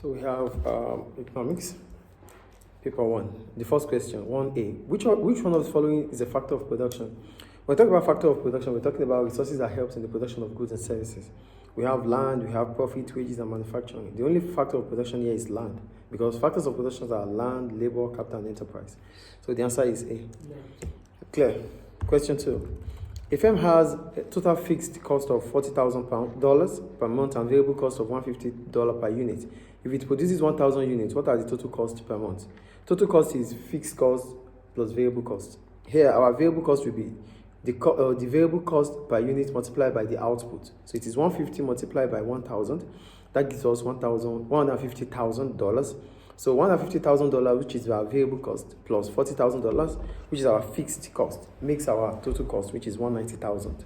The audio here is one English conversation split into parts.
So we have economics, paper 1. The first question, 1A. Which one of the following is a factor of production? When we talk about factor of production, we're talking about resources that helps in the production of goods and services. We have land, we have profit, wages, and manufacturing. The only factor of production here is land, because factors of production are land, labor, capital, and enterprise. So the answer is A. Yeah. Clear. Question 2. A firm has a total fixed cost of $40,000 per month and variable cost of $150 per unit. If it produces 1,000 units, what are the total costs per month? Total cost is fixed cost plus variable cost. Here, our variable cost will be the variable cost per unit multiplied by the output. So it is 150 multiplied by 1,000. That gives us $150,000. So $150,000, which is our variable cost, plus $40,000, which is our fixed cost, makes our total cost, which is $190,000.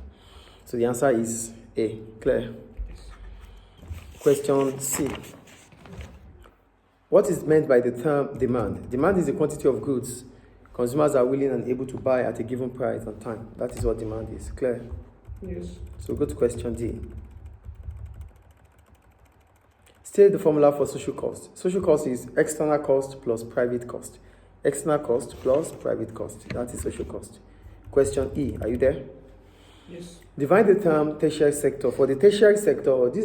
So the answer is A. Clear? Question C. What is meant by the term demand? Demand is the quantity of goods consumers are willing and able to buy at a given price and time. That is what demand is. Clear? Yes. So go to question D. State the formula for social cost. Social cost is external cost plus private cost. External cost plus private cost. That is social cost. Question E. Are you there? Yes. Define the term tertiary sector. For the tertiary sector, this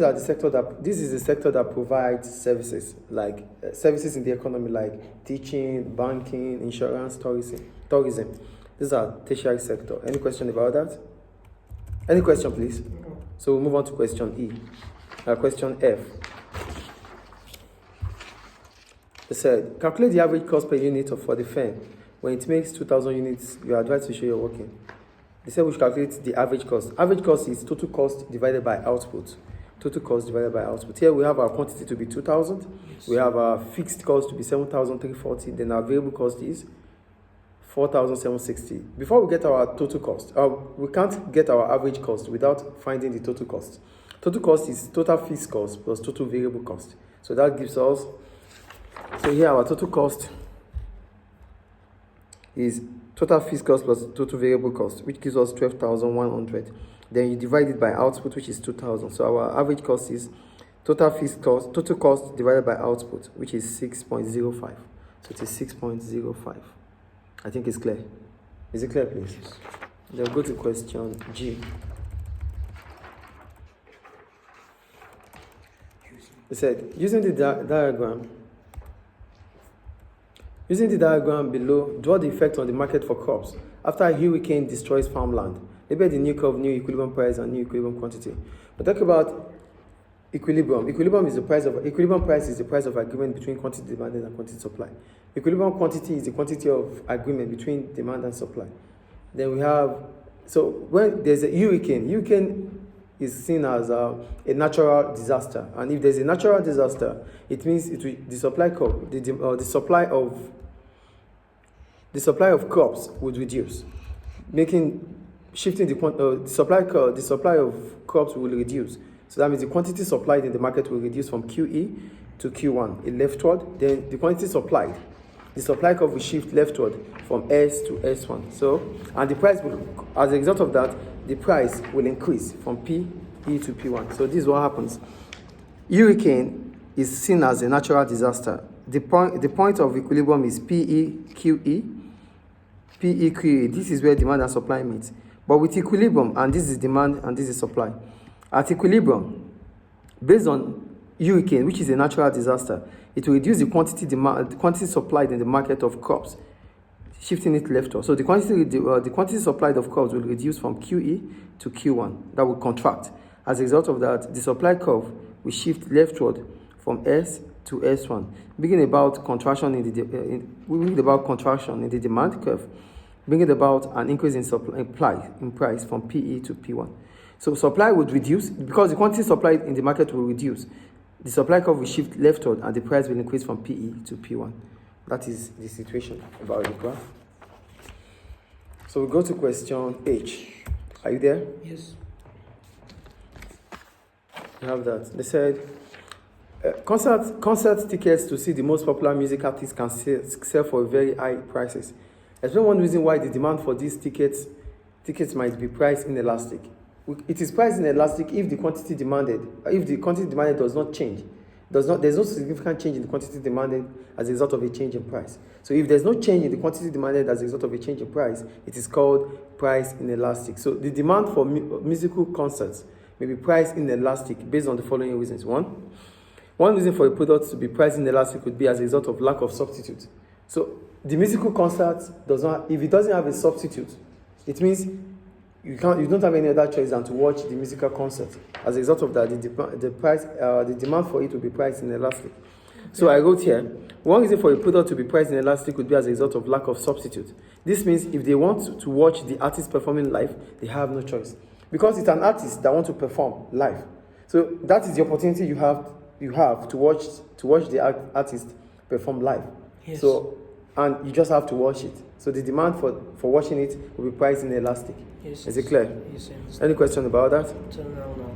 is the sector that provides services, like services in the economy, like teaching, banking, insurance, tourism. These are tertiary sector. Any question about that? Any question, please? No. So we'll move on to question E. Question F. It said, calculate the average cost per unit for the firm. When it makes 2,000 units, you are advised to show you're working. They said we should calculate the average cost. Average cost is total cost divided by output. Total cost divided by output. Here we have our quantity to be 2,000. Yes. We have our fixed cost to be 7,340. Then our variable cost is 4,760. Before we get our total cost, we can't get our average cost without finding the total cost. Total cost is total fixed cost plus total variable cost. So that gives us, so here our total cost is total fixed cost plus total variable cost, which gives us 12,100. Then you divide it by output, which is 2,000. So our average cost is total fixed cost, total cost divided by output, which is 6.05. So it is 6.05. I think it's clear. Is it clear, please? Yes. Then we'll go to question G. It said, using the diagram below, draw the effect on the market for crops after a hurricane destroys farmland. Maybe the new curve, new equilibrium price, and new equilibrium quantity. But talk about equilibrium. Equilibrium price is the price of agreement between quantity demanded and quantity supply. Equilibrium quantity is the quantity of agreement between demand and supply. Then we have, so when there's a hurricane is seen as a natural disaster, and if there's a natural disaster, it means the supply curve, the supply of crops would reduce, shifting the supply of crops will reduce. So that means the quantity supplied in the market will reduce from QE to Q1, a leftward. Then the quantity supplied, the supply curve will shift leftward from S to S1. So, and the price will, as a result of that, the price will increase from PE to P1. So this is what happens. Hurricane is seen as a natural disaster. The point of equilibrium is PE, QE, this is where demand and supply meet. But with equilibrium, and this is demand and this is supply. At equilibrium, based on hurricane, which is a natural disaster, it will reduce the quantity supplied in the market of crops, shifting it leftward. So the quantity supplied of crops will reduce from QE to Q1. That will contract. As a result of that, the supply curve will shift leftward from S to S1, bringing about contraction in the demand curve, bringing about an increase in price from PE to P1. So supply would reduce because the quantity supplied in the market will reduce. The supply curve will shift leftward and the price will increase from PE to P1. That is the situation about the graph. So we go to question H. Are you there? Yes. You have that. They said, concert tickets to see the most popular music artists can sell for very high prices. There's no one reason why the demand for these tickets might be price inelastic. It is price inelastic if the quantity demanded does not change. there's no significant change in the quantity demanded as a result of a change in price. So if there's no change in the quantity demanded as a result of a change in price, it is called price inelastic. So the demand for musical concerts may be price inelastic based on the following reasons. One reason for a product to be price inelastic would be as a result of lack of substitute. So the musical concert if it doesn't have a substitute, it means you don't have any other choice than to watch the musical concert. As a result of that, the demand for it will be price inelastic. So I wrote here, one reason for a product to be price inelastic would be as a result of lack of substitute. This means if they want to watch the artist performing live, they have no choice. Because it's an artist that wants to perform live. So that is the opportunity you have to watch the artist perform live. Yes. So, and you just have to watch it. So the demand for watching it will be price inelastic. Yes. Is it clear? Yes, I understand. Any question about that? Till now, no.